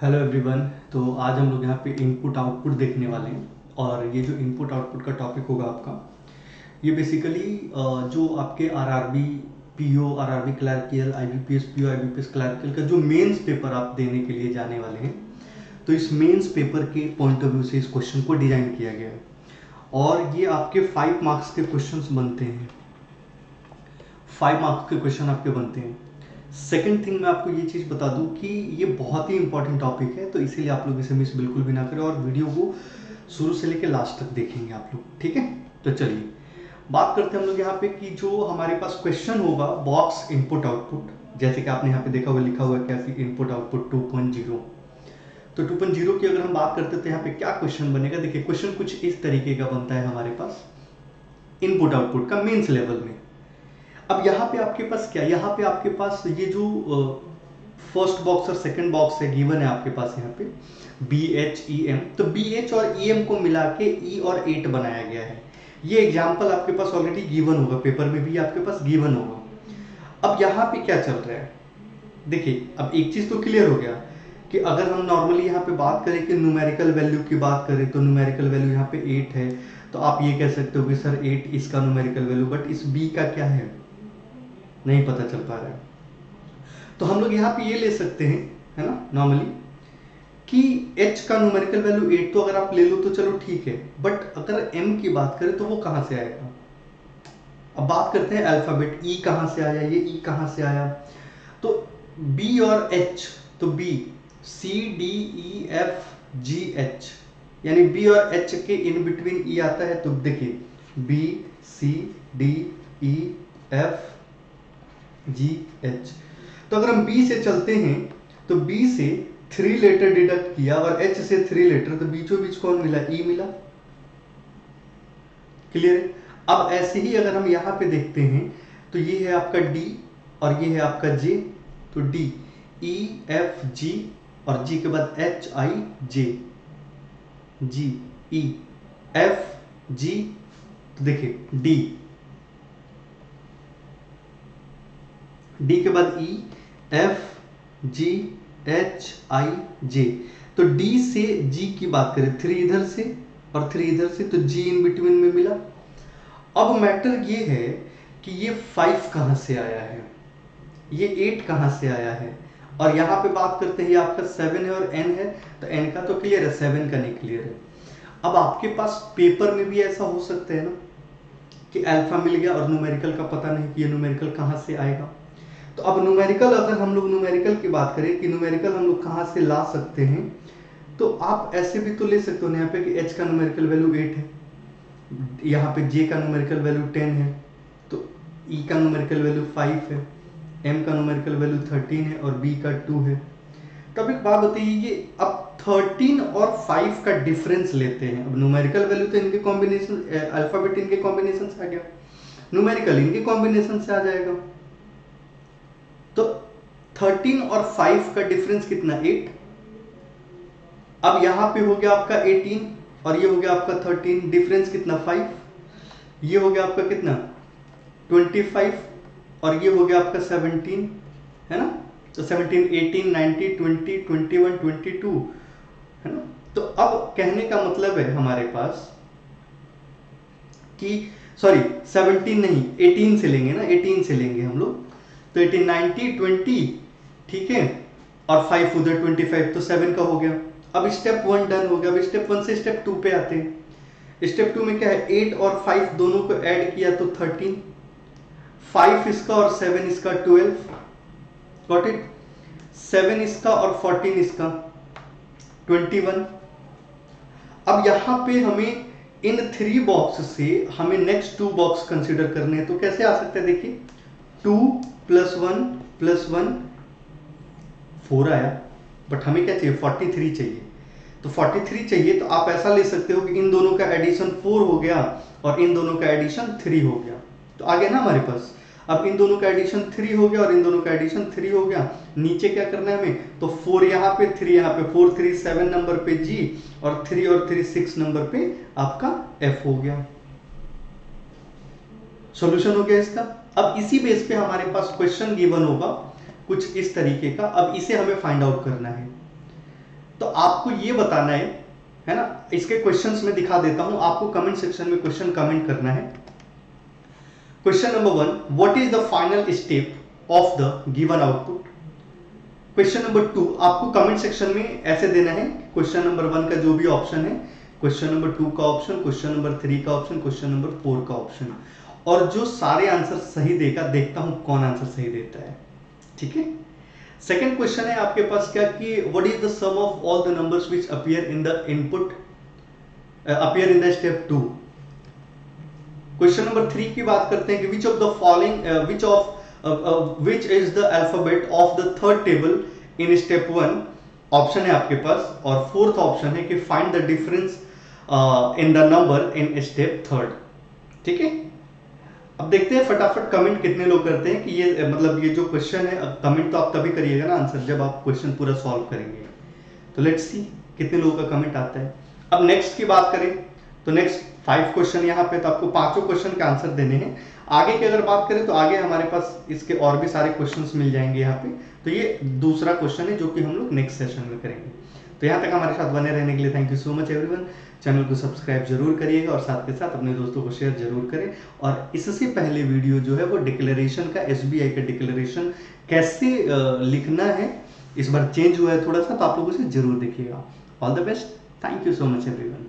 Hello everyone. तो आज हम लोग यहाँ पे इनपुट आउटपुट देखने वाले हैं और ये जो इनपुट आउटपुट का टॉपिक होगा आपका, ये बेसिकली जो आपके RRB PO, RRB clerical, IBPS PO, IBPS clerical का जो मेंस पेपर आप देने के लिए जाने वाले हैं, तो इस मेंस पेपर के पॉइंट ऑफ व्यू से इस क्वेश्चन को डिजाइन किया गया है और ये आपके 5 मार्क्स के क्वेश्चंस बनते हैं। 5 मार्क्स के क्वेश्चन आपके बनते हैं। सेकेंड थिंग मैं आपको ये चीज़ बता दूं कि ये बहुत ही इंपॉर्टेंट टॉपिक है, तो इसीलिए आप लोग इसे मिस बिल्कुल भी ना करें और वीडियो को शुरू से लेकर लास्ट तक देखेंगे आप लोग, ठीक है। तो चलिए बात करते हैं हम लोग यहाँ पे कि जो हमारे पास क्वेश्चन होगा बॉक्स इनपुट आउटपुट, जैसे कि आपने यहाँ पे देखा हुआ लिखा हुआ है क्या कि इनपुट आउटपुट 2.0। तो 2.0 की अगर हम बात करते हैं तो यहाँ पे क्या क्वेश्चन बनेगा, देखिए क्वेश्चन कुछ इस तरीके का बनता है हमारे पास इनपुट आउटपुट का मेंस लेवल में। अब यहाँ पे आपके पास क्या, यहाँ पे आपके पास ये जो फर्स्ट बॉक्स और सेकंड बॉक्स है गिवन है आपके पास यहाँ पे बी एच ई एम, तो बी एच और ई एम को मिला के ई और 8 बनाया गया है। ये एग्जाम्पल आपके पास ऑलरेडी गिवन होगा, पेपर में भी आपके पास गिवन होगा। अब यहाँ पे क्या चल रहा है, देखिए अब एक चीज तो क्लियर हो गया कि अगर हम नॉर्मली यहाँ पे बात करें कि न्यूमेरिकल वैल्यू की बात करें तो न्यूमेरिकल वैल्यू यहाँ पे 8 है, तो आप ये कह सकते हो कि सर 8 इसका न्यूमेरिकल वैल्यू, बट इस बी का क्या है नहीं पता चल पा रहा है। तो हम लोग यहाँ पे ये ले सकते हैं, है ना, नॉर्मली कि h का न्यूमेरिकल वैल्यू 8 तो अगर आप ले लो तो चलो ठीक है, बट अगर m की बात करें तो वो कहाँ से आएगा। अब बात करते हैं अल्फाबेट, e कहाँ से आया, ये e कहाँ से आया, तो b और h, तो b c d e f g h, यानी b और h के इन बिटवीन e आता है, तो देखिए b c d e f जी एच। तो अगर हम बी से चलते हैं तो बी से 3 लेटर डिडक्ट किया और एच से 3 लेटर, तो बीचों बीच कौन मिला, ई मिला। क्लियर है। अब ऐसे ही अगर हम यहां पे देखते हैं तो ये है आपका डी और ये है आपका जे, तो डी ई एफ जी और जी के बाद H I J, ji E F G, तो देखिए डी, डी के बाद E F G H I जे, तो डी से जी की बात करें 3 इधर से और 3 इधर से, तो जी इन बिटवीन में मिला। अब मैटर ये है कि ये 5 कहां से आया है, ये 8 कहां से आया है, और यहां पे बात करते हैं ये आपका 7 है और n है, तो n का तो क्लियर है, 7 का नहीं क्लियर है। अब आपके पास पेपर में भी ऐसा हो सकता है ना कि अल्फा मिल गया और न्यूमेरिकल का पता नहीं कि ये न्यूमेरिकल कहां से आएगा। तो अब न्यूमेरिकल, अगर हम लोग न्यूमेरिकल की बात करें कि न्यूमेरिकल हम लोग कहाँ से ला सकते हैं, तो आप ऐसे भी तो ले सकते हो यहाँ पे कि h का न्यूमेरिकल वैल्यू 8 है, यहाँ पे j का न्यूमेरिकल वैल्यू 10 है, तो e का न्यूमेरिकल वैल्यू 5 है, m का न्यूमेरिकल वैल्यू 13 है और b का 2 है। तब एक बात होती है, ये अब 13 और 5 का डिफरेंस लेते हैं। अब न्यूमेरिकल वैल्यू तो इनके कॉम्बिनेशन, अल्फाबेट इनके कॉम्बिनेशन से आ गया, न्यूमेरिकल इनके कॉम्बिनेशन से आ जाएगा, तो 13 और 5 का डिफरेंस कितना, 8। अब यहां पे हो गया आपका 18 और ये हो गया आपका 13, डिफरेंस कितना 5, ये हो गया आपका कितना 25 और ये हो गया आपका 17, है ना, तो 17 18 19 20 21 22, है ना। तो अब कहने का मतलब है हमारे पास कि सॉरी 17 नहीं 18 से लेंगे ना, 18 से लेंगे हम लोग, तो 18 90 20, ठीक है, और 5 उधर 25, तो 7 का हो गया। अब स्टेप 1 डन हो गया। अब स्टेप 1 से स्टेप 2 पे आते हैं। स्टेप 2 में क्या है, 8 और 5 दोनों को ऐड किया तो 13, 5 इसका और 7 इसका 12, गॉट इट, 7 इसका और 14 इसका 21। अब यहां पे हमें इन 3 बॉक्स से हमें नेक्स्ट 2 बॉक्स कंसीडर करने हैं, तो कैसे आ सकते हैं, देखिए 2 + 1 4 आया, बट हमें क्या चाहिए 43 चाहिए, तो 43 चाहिए, तो आप ऐसा ले सकते हो कि इन दोनों का एडिशन 4 हो गया और इन दोनों का एडिशन 3 हो गया, तो आ गया ना हमारे पास। अब इन दोनों का एडिशन 3 हो गया और इन दोनों का एडिशन 3 हो गया, नीचे क्या करना है हमें, तो 4 यहाँ पे 3 यहाँ पे, 4 3 7 नंबर पे जी और 3 6 नंबर पे आपका f हो गया। सॉल्यूशन हो गया इसका। अब इसी बेस पे हमारे पास क्वेश्चन गिवन होगा कुछ इस तरीके का, अब इसे हमें फाइंड आउट करना है। तो आपको ये बताना है ना। इसके क्वेश्चंस में दिखा देता हूं, आपको कमेंट सेक्शन में क्वेश्चन कमेंट करना है। Question number 1, what is the final step of the given output. Question number 2 आपको कमेंट सेक्शन में ऐसे देना है, क्वेश्चन नंबर 1 का जो भी ऑप्शन है, क्वेश्चन नंबर 2 का ऑप्शन, क्वेश्चन नंबर 3 का ऑप्शन, क्वेश्चन नंबर 4 का ऑप्शन, और जो सारे आंसर सही देगा देखता हूं कौन आंसर सही देता है। ठीक है। सेकंड क्वेश्चन है आपके पास क्या कि what is the sum of all the numbers which appear in the input appear in the step 2। Question number 3 की बात करते हैं कि which of the following which is the alphabet of the third table in step 1। Option है आपके पास, और fourth option है कि find the difference in the number in step third. ठीक है। अब देखते हैं फटाफट कमेंट कितने लोग करते हैं कि ये मतलब ये जो क्वेश्चन है, कमेंट तो आप तभी करिएगा ना आंसर जब आप क्वेश्चन पूरा सॉल्व करेंगे। तो लेट्स सी कितने लोगों का कमेंट आता है। अब नेक्स्ट की बात करें तो नेक्स्ट 5 क्वेश्चन यहाँ पे, तो आपको पांचों क्वेश्चन के आंसर देने हैं। आगे की अगर बात करें तो आगे हमारे पास इसके और भी सारे क्वेश्चंस मिल जाएंगे यहाँ पे। तो ये दूसरा क्वेश्चन है जो कि हम लोग नेक्स्ट सेशन में करेंगे। तो यहाँ तक हमारे साथ बने रहने के लिए thank you so much everyone. Channel को सब्सक्राइब जरूर करिएगा और साथ के साथ अपने दोस्तों को शेयर जरूर करें। और इससे पहले वीडियो जो है वो डिक्लेरेशन का, एसबीआई का डिक्लेरेशन कैसे लिखना है, इस बार चेंज हुआ है थोड़ा सा, तो आप लोग उसे जरूर देखिएगा। All the best, thank you so much everyone.